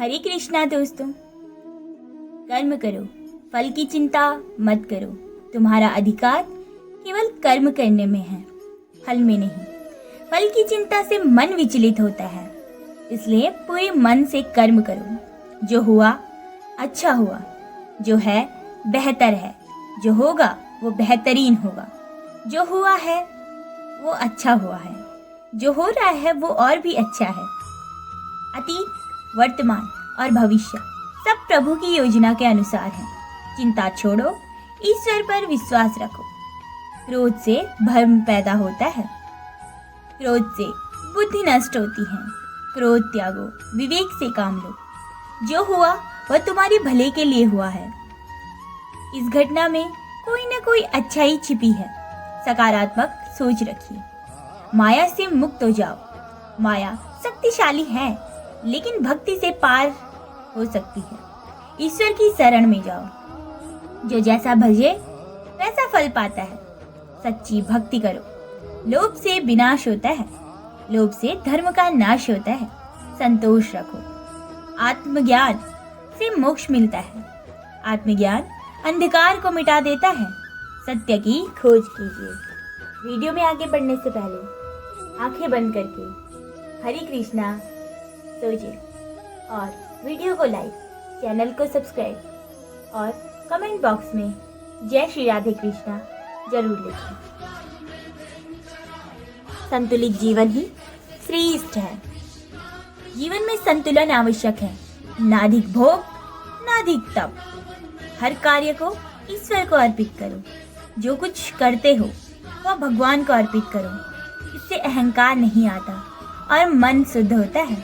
हरे कृष्णा दोस्तों। कर्म करो, फल की चिंता मत करो। तुम्हारा अधिकार केवल कर्म करने में है, फल में नहीं। फल की चिंता से मन विचलित होता है, इसलिए पूरे मन से कर्म करो। जो हुआ अच्छा हुआ, जो है बेहतर है, जो होगा वो बेहतरीन होगा। जो हुआ है वो अच्छा हुआ है, जो हो रहा है वो और भी अच्छा है। अतीत, वर्तमान और भविष्य सब प्रभु की योजना के अनुसार है। चिंता छोड़ो, ईश्वर पर विश्वास रखो। क्रोध से भ्रम पैदा होता है, क्रोध से बुद्धि नष्ट होती है। क्रोध त्यागो, विवेक से काम लो। जो हुआ वह तुम्हारे भले के लिए हुआ है। इस घटना में कोई न कोई अच्छाई छिपी है। सकारात्मक सोच रखिए। माया से मुक्त हो जाओ। माया शक्तिशाली है, लेकिन भक्ति से पार हो सकती है। ईश्वर की शरण में जाओ। जो जैसा भजे वैसा फल पाता है। सच्ची भक्ति करो। लोभ से विनाश होता है, लोभ से धर्म का नाश होता है। संतोष रखो। आत्मज्ञान से मोक्ष मिलता है। आत्मज्ञान अंधकार को मिटा देता है। सत्य की खोज कीजिए। वीडियो में आगे बढ़ने से पहले आंखें बंद करके हरे कृष्णा सोचिए और वीडियो को लाइक, चैनल को सब्सक्राइब और कमेंट बॉक्स में जय श्री राधे कृष्णा जरूर लिखें। संतुलित जीवन ही श्रेष्ठ है। जीवन में संतुलन आवश्यक है, ना अधिक भोग ना अधिक तप। हर कार्य को ईश्वर को अर्पित करो। जो कुछ करते हो वह भगवान को अर्पित करो। इससे अहंकार नहीं आता और मन शुद्ध होता है।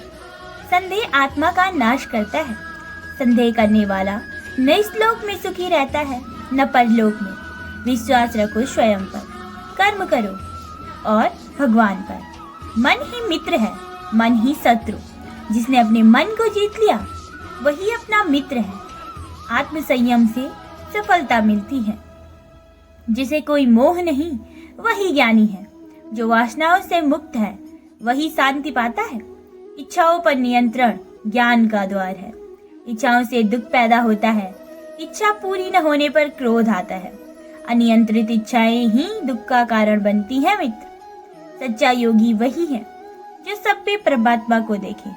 संदेह आत्मा का नाश करता है। संदेह करने वाला न इस लोक में सुखी रहता है न परलोक में। विश्वास रखो स्वयं पर, कर्म करो और भगवान पर। मन ही मित्र है, मन ही शत्रु। जिसने अपने मन को जीत लिया वही अपना मित्र है। आत्म संयम से सफलता मिलती है। जिसे कोई मोह नहीं वही ज्ञानी है। जो वासनाओं से मुक्त है वही शांति पाता है। इच्छाओं पर नियंत्रण ज्ञान का द्वार है। इच्छाओं से दुख पैदा होता है। इच्छा पूरी न होने पर क्रोध आता है। अनियंत्रित इच्छाएं ही दुख का कारण बनती हैं मित्र। सच्चा योगी वही है जो सब पे परमात्मा को देखे,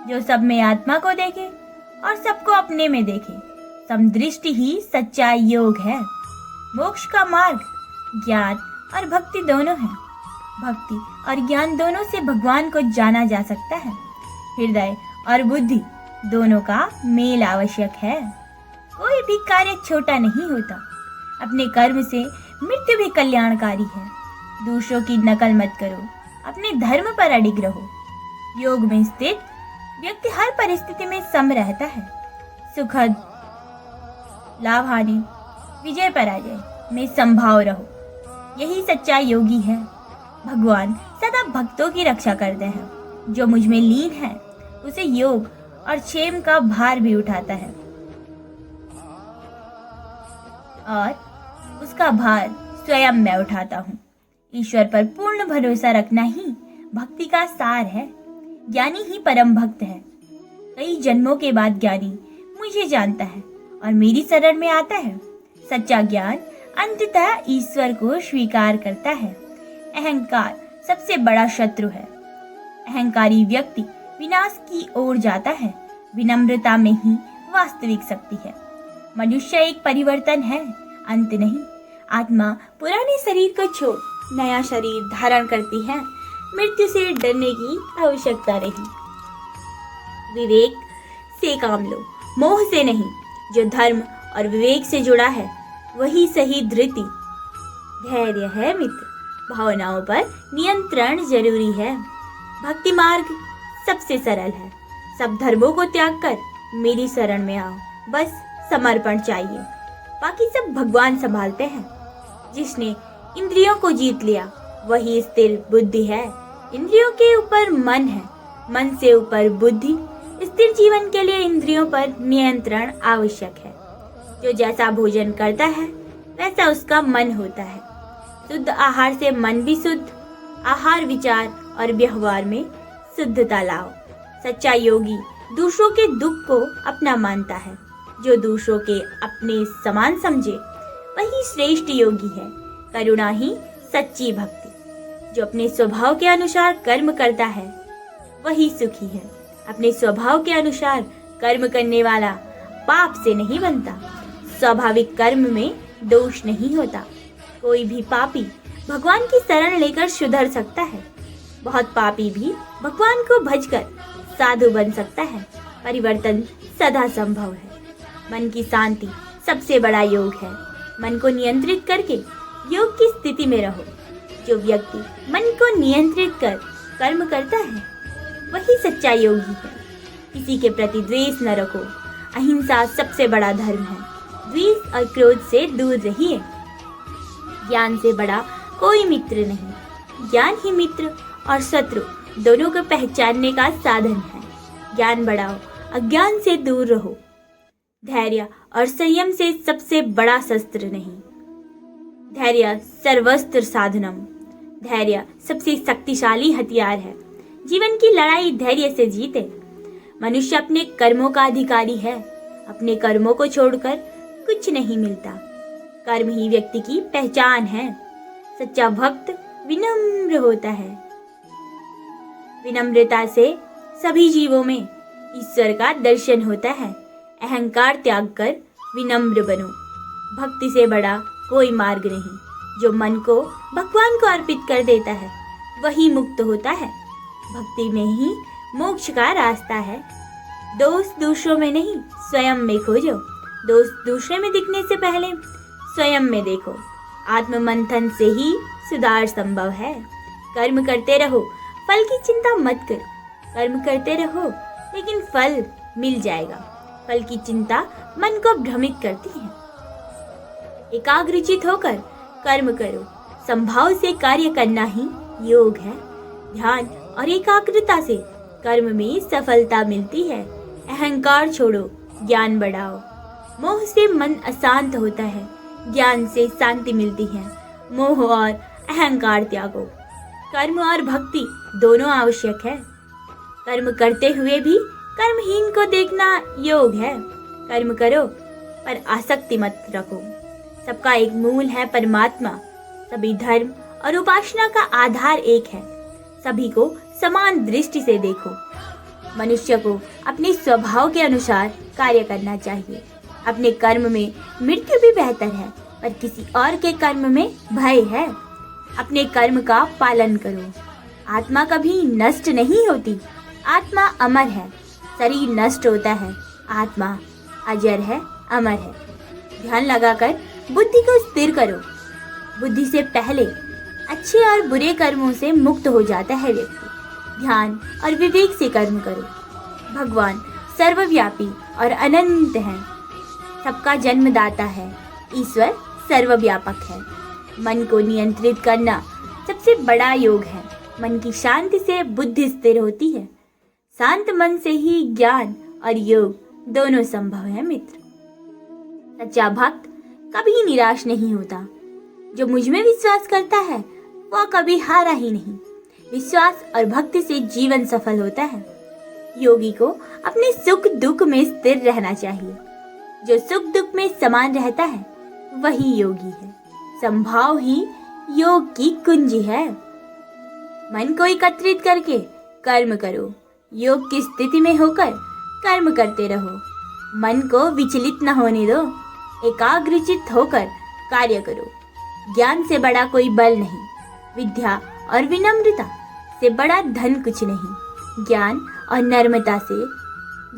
जो सब में आत्मा को देखे और सबको अपने में देखे। समदृष्टि ही सच्चा योग है। मोक्ष का मार्ग ज्ञान और भक्ति दोनों है। भक्ति और ज्ञान दोनों से भगवान को जाना जा सकता है। हृदय और बुद्धि दोनों का मेल आवश्यक है। कोई भी कार्य छोटा नहीं होता। अपने कर्म से मृत्यु भी कल्याणकारी है। दूसरों की नकल मत करो, अपने धर्म पर अडिग रहो। योग में स्थित व्यक्ति हर परिस्थिति में सम रहता है। सुखद, लाभ हानि, विजय पराजय में संभाव रहो। यही सच्चा योगी है। भगवान सदा भक्तों की रक्षा करते हैं। जो मुझ में लीन है उसे योग और क्षेम का भार भी उठाता है और उसका भार स्वयं मैं उठाता हूँ। ईश्वर पर पूर्ण भरोसा रखना ही भक्ति का सार है। ज्ञानी ही परम भक्त है। कई जन्मों के बाद ज्ञानी मुझे जानता है और मेरी शरण में आता है। सच्चा ज्ञान अंततः ईश्वर को स्वीकार करता है। अहंकार सबसे बड़ा शत्रु है। अहंकारी व्यक्ति विनाश की ओर जाता है। विनम्रता में ही वास्तविक शक्ति है। मनुष्य एक परिवर्तन है, अंत नहीं। आत्मा पुराने शरीर को छोड़ नया शरीर धारण करती है। मृत्यु से डरने की आवश्यकता नहीं। विवेक से काम लो, मोह से नहीं। जो धर्म और विवेक से जुड़ा है वही सही धृति धैर्य है मित्र। भावनाओं पर नियंत्रण जरूरी है। भक्ति मार्ग सबसे सरल है। सब धर्मों को त्याग कर मेरी शरण में आओ। बस समर्पण चाहिए, बाकी सब भगवान संभालते हैं। जिसने इंद्रियों को जीत लिया वही स्थिर बुद्धि है। इंद्रियों के ऊपर मन है, मन से ऊपर बुद्धि। स्थिर जीवन के लिए इंद्रियों पर नियंत्रण आवश्यक है। जो जैसा भोजन करता है वैसा उसका मन होता है। शुद्ध आहार से मन भी शुद्ध। आहार, विचार और व्यवहार में शुद्धता लाओ। सच्चा योगी दूसरों के दुख को अपना मानता है। जो दूसरों के अपने समान समझे वही श्रेष्ठ योगी है। करुणा ही सच्ची भक्ति। जो अपने स्वभाव के अनुसार कर्म करता है वही सुखी है। अपने स्वभाव के अनुसार कर्म करने वाला पाप से नहीं बनता। स्वाभाविक कर्म में दोष नहीं होता। कोई भी पापी भगवान की शरण लेकर सुधर सकता है। बहुत पापी भी भगवान को भजकर साधु बन सकता है। परिवर्तन सदा संभव है। मन की शांति सबसे बड़ा योग है। मन को नियंत्रित करके योग की स्थिति में रहो। जो व्यक्ति मन को नियंत्रित कर कर्म करता है वही सच्चा योगी है। किसी के प्रति द्वेष न रखो। अहिंसा सबसे बड़ा धर्म है। द्वेष और क्रोध से दूर रहिए। ज्ञान से बड़ा कोई मित्र नहीं। ज्ञान ही मित्र और शत्रु दोनों को पहचानने का साधन है। ज्ञान बढ़ाओ, अज्ञान से दूर रहो। धैर्य और संयम से सबसे बड़ा शस्त्र नहीं। धैर्य सर्वस्त्र साधनम। धैर्य सबसे शक्तिशाली हथियार है। जीवन की लड़ाई धैर्य से जीते। मनुष्य अपने कर्मों का अधिकारी है। अपने कर्मों को छोड़कर कुछ नहीं मिलता। कर्म ही व्यक्ति की पहचान है। सच्चा भक्त विनम्र होता है। विनम्रता से सभी जीवों में ईश्वर का दर्शन होता है। अहंकार त्याग कर विनम्र बनो। भक्ति से बड़ा कोई मार्ग नहीं। जो मन को भगवान को अर्पित कर देता है वही मुक्त होता है। भक्ति में ही मोक्ष का रास्ता है। दोष दूसरों में नहीं, स्वयं में खोजो। दोष दूसरे में दिखने से पहले स्वयं में देखो। आत्म मंथन से ही सुधार संभव है। कर्म करते रहो, फल की चिंता मत करो। कर्म करते रहो लेकिन फल मिल जाएगा। फल की चिंता मन को भ्रमित करती है। एकाग्रचित होकर कर्म करो। संभाव से कार्य करना ही योग है। ध्यान और एकाग्रता से कर्म में सफलता मिलती है। अहंकार छोड़ो, ज्ञान बढ़ाओ। मोह से मन अशांत होता है। ज्ञान से शांति मिलती है। मोह और अहंकार त्यागो। कर्म और भक्ति दोनों आवश्यक है। कर्म करते हुए भी कर्महीन को देखना योग है। कर्म करो पर आसक्ति मत रखो। सबका एक मूल है परमात्मा। सभी धर्म और उपासना का आधार एक है। सभी को समान दृष्टि से देखो। मनुष्य को अपने स्वभाव के अनुसार कार्य करना चाहिए। अपने कर्म में मृत्यु भी बेहतर है पर किसी और के कर्म में भय है। अपने कर्म का पालन करो। आत्मा कभी नष्ट नहीं होती। आत्मा अमर है। शरीर नष्ट होता है, आत्मा अजर है, अमर है। ध्यान लगाकर बुद्धि को स्थिर करो। बुद्धि से पहले अच्छे और बुरे कर्मों से मुक्त हो जाता है व्यक्ति। ध्यान और विवेक से कर्म करो। भगवान सर्वव्यापी और अनंत है। सबका जन्मदाता है। ईश्वर सर्वव्यापक है। मन को नियंत्रित करना सबसे बड़ा योग है। मन की शांति से बुद्धि स्थिर होती है। शांत मन से ही ज्ञान और योग दोनों संभव है मित्र। सच्चा भक्त कभी निराश नहीं होता। जो मुझ में विश्वास करता है वह कभी हारा ही नहीं। विश्वास और भक्ति से जीवन सफल होता है। योगी को अपने सुख दुख में स्थिर रहना चाहिए। जो सुख दुख में समान रहता है वही योगी है। संभाव ही योग की कुंजी है। मन को एकत्रित करके कर्म करो। योग की स्थिति में होकर कर्म करते रहो। मन को विचलित न होने दो। एकाग्रचित होकर कार्य करो। ज्ञान से बड़ा कोई बल नहीं। विद्या और विनम्रता से बड़ा धन कुछ नहीं। ज्ञान और नम्रता से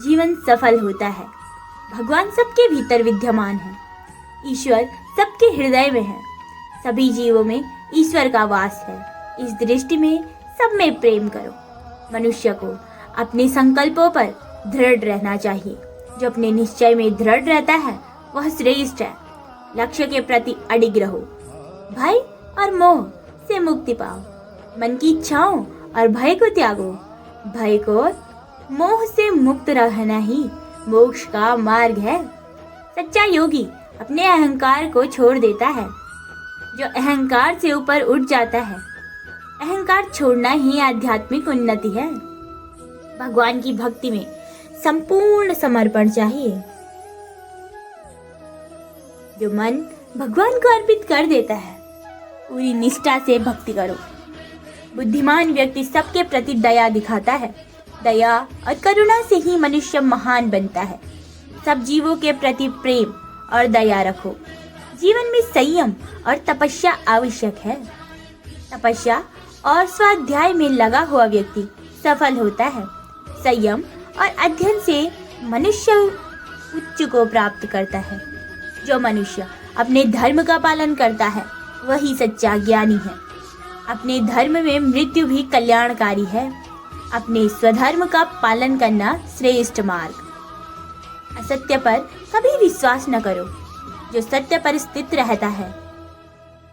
जीवन सफल होता है। भगवान सबके भीतर विद्यमान है। ईश्वर सबके हृदय में है। सभी जीवों में ईश्वर का वास है। इस दृष्टि में सब में प्रेम करो। मनुष्य को अपने संकल्पों पर दृढ़ रहना चाहिए। जो अपने निश्चय में दृढ़ रहता है वह श्रेष्ठ है। लक्ष्य के प्रति अडिग रहो। भय और मोह से मुक्ति पाओ। मन की इच्छाओं और भय को त्यागो। भय को मोह से मुक्त रहना ही मोक्ष का मार्ग है। सच्चा योगी अपने अहंकार को छोड़ देता है। जो अहंकार से ऊपर उठ जाता है, अहंकार छोड़ना ही आध्यात्मिक उन्नति है। भगवान की भक्ति में संपूर्ण समर्पण चाहिए। जो मन भगवान को अर्पित कर देता है, पूरी निष्ठा से भक्ति करो। बुद्धिमान व्यक्ति सबके प्रति दया दिखाता है। दया और करुणा से ही मनुष्य महान बनता है। सब जीवों के प्रति प्रेम और दया रखो। जीवन में संयम और तपस्या आवश्यक है। तपस्या और स्वाध्याय में लगा हुआ व्यक्ति सफल होता है। संयम और अध्ययन से मनुष्य उच्च को प्राप्त करता है। जो मनुष्य अपने धर्म का पालन करता है वही सच्चा ज्ञानी है। अपने धर्म में मृत्यु भी कल्याणकारी है। अपने स्वधर्म का पालन करना श्रेष्ठ मार्ग। असत्य पर कभी विश्वास न करो। जो सत्य पर स्थित रहता है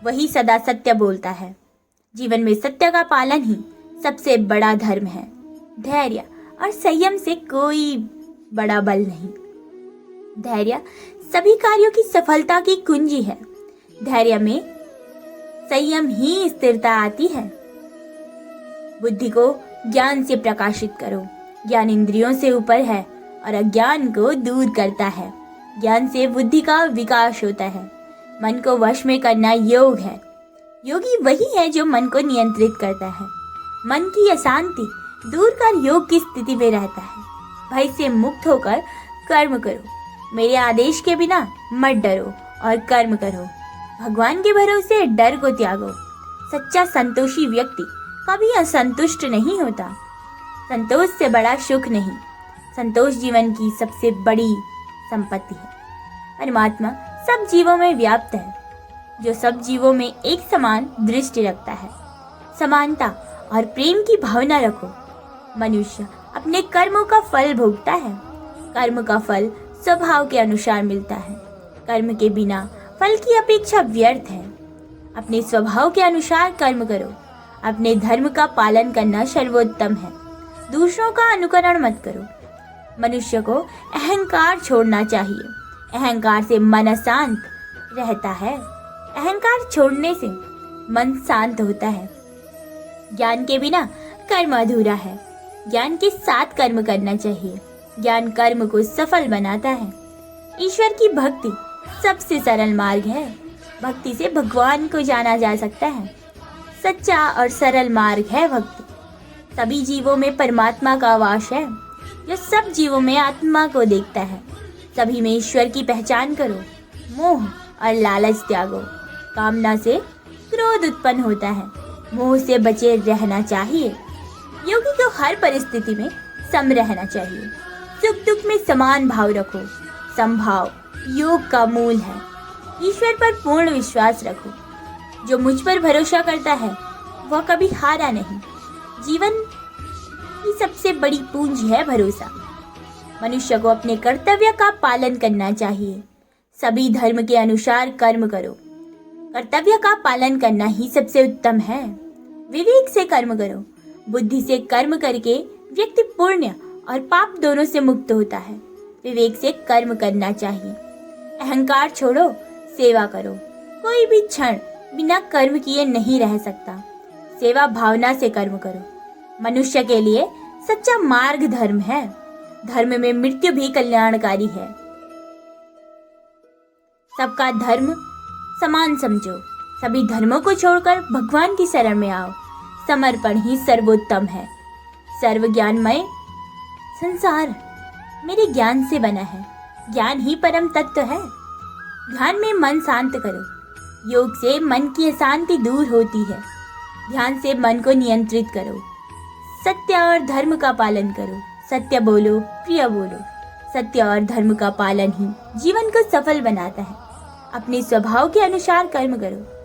वही सदा सत्य बोलता है। जीवन में सत्य का पालन ही सबसे बड़ा धर्म है। धैर्य और संयम से कोई बड़ा बल नहीं। धैर्य सभी कार्यों की सफलता की कुंजी है। धैर्य में संयम ही स्थिरता आती है। बुद्धि को ज्ञान से प्रकाशित करो। ज्ञान इंद्रियों से ऊपर है और अज्ञान को दूर करता है। ज्ञान से बुद्धि का विकास होता है। मन को वश में करना योग है। योगी वही है जो मन को नियंत्रित करता है। मन की अशांति दूर कर योग की स्थिति में रहता है। भय से मुक्त होकर कर्म करो। मेरे आदेश के बिना मत डरो और कर्म करो। भगवान के भरोसे डर को त्यागो। सच्चा संतोषी व्यक्ति कभी असंतुष्ट नहीं होता। संतोष से बड़ा सुख नहीं। संतोष जीवन की सबसे बड़ी संपत्ति है। परमात्मा सब जीवों में व्याप्त है, जो सब जीवों में एक समान दृष्टि रखता है। समानता और प्रेम की भावना रखो। मनुष्य अपने कर्मों का फल भोगता है। कर्म का फल स्वभाव के अनुसार मिलता है। कर्म के बिना फल की अपेक्षा व्यर्थ है। अपने स्वभाव के अनुसार कर्म करो। अपने धर्म का पालन करना सर्वोत्तम है। दूसरों का अनुकरण मत करो। मनुष्य को अहंकार छोड़ना चाहिए। अहंकार से मन अशांत रहता है। अहंकार छोड़ने से मन शांत होता है। ज्ञान के बिना कर्म अधूरा है। ज्ञान के साथ कर्म करना चाहिए। ज्ञान कर्म को सफल बनाता है। ईश्वर की भक्ति सबसे सरल मार्ग है। भक्ति से भगवान को जाना जा सकता है। सच्चा और सरल मार्ग है भक्ति। सभी जीवों में परमात्मा का वास है, जो सब जीवों में आत्मा को देखता है। सभी में ईश्वर की पहचान करो। मोह और लालच त्यागो। कामना से क्रोध उत्पन्न होता है। मोह से बचे रहना चाहिए। योगी को हर परिस्थिति में सम रहना चाहिए। सुख दुख में समान भाव रखो। समभाव योग का मूल है। ईश्वर पर पूर्ण विश्वास रखो। जो मुझ पर भरोसा करता है वह कभी हारा नहीं। जीवन की सबसे बड़ी पूंजी है भरोसा। मनुष्य को अपने कर्तव्य का पालन करना चाहिए। सभी धर्म के अनुसार कर्म करो। कर्तव्य का पालन करना ही सबसे उत्तम है। विवेक से कर्म करो। बुद्धि से कर्म करके व्यक्ति पुण्य और पाप दोनों से मुक्त होता है। विवेक से कर्म करना चाहिए। अहंकार छोड़ो, सेवा करो। कोई भी क्षण बिना कर्म किए नहीं रह सकता। सेवा भावना से कर्म करो। मनुष्य के लिए सच्चा मार्ग धर्म है। धर्म में मृत्यु भी कल्याणकारी है। सबका धर्म समान समझो। सभी धर्मों को छोड़कर भगवान की शरण में आओ। समर्पण ही सर्वोत्तम है। सर्व ज्ञानमय संसार मेरे ज्ञान से बना है। ज्ञान ही परम तत्व है। ध्यान में मन शांत करो। योग से मन की अशांति दूर होती है। ध्यान से मन को नियंत्रित करो। सत्य और धर्म का पालन करो। सत्य बोलो, प्रिय बोलो। सत्य और धर्म का पालन ही जीवन को सफल बनाता है। अपने स्वभाव के अनुसार कर्म करो।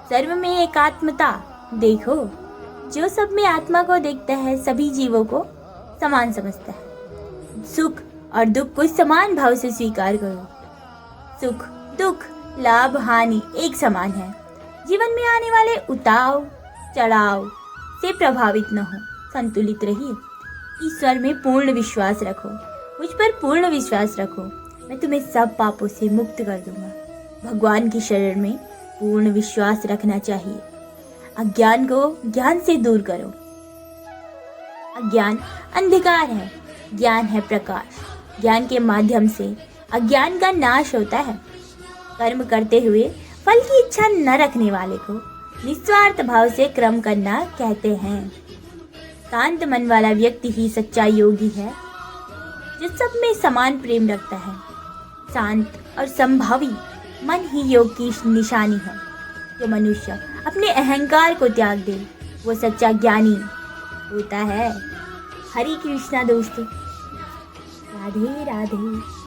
सर्व में एकात्मता देखो। जो सब में आत्मा को देखता है सभी जीवों को समान समझता है। सुख और दुख को समान भाव से स्वीकार करो। सुख दुख लाभ हानि एक समान है। जीवन में आने वाले उतार चढ़ाव से प्रभावित न हो। संतुलित रहिए। ईश्वर में पूर्ण विश्वास रखो। मुझ पर पूर्ण विश्वास रखो। मैं तुम्हें सब पापों से मुक्त कर दूंगा। भगवान की शरण में पूर्ण विश्वास रखना चाहिए। अज्ञान को ज्ञान से दूर करो। अज्ञान अंधकार है, ज्ञान है प्रकाश। ज्ञान के माध्यम से अज्ञान का नाश होता है। कर्म करते हुए फल की इच्छा न रखने वाले को निस्वार्थ भाव से कर्म करना कहते हैं। शांत मन वाला व्यक्ति ही सच्चा योगी है, जो सब में समान प्रेम रखता है। शांत और संभावी मन ही योग की निशानी है। जो मनुष्य अपने अहंकार को त्याग दे, वो सच्चा ज्ञानी होता है। हरे कृष्णा दोस्तों, राधे राधे।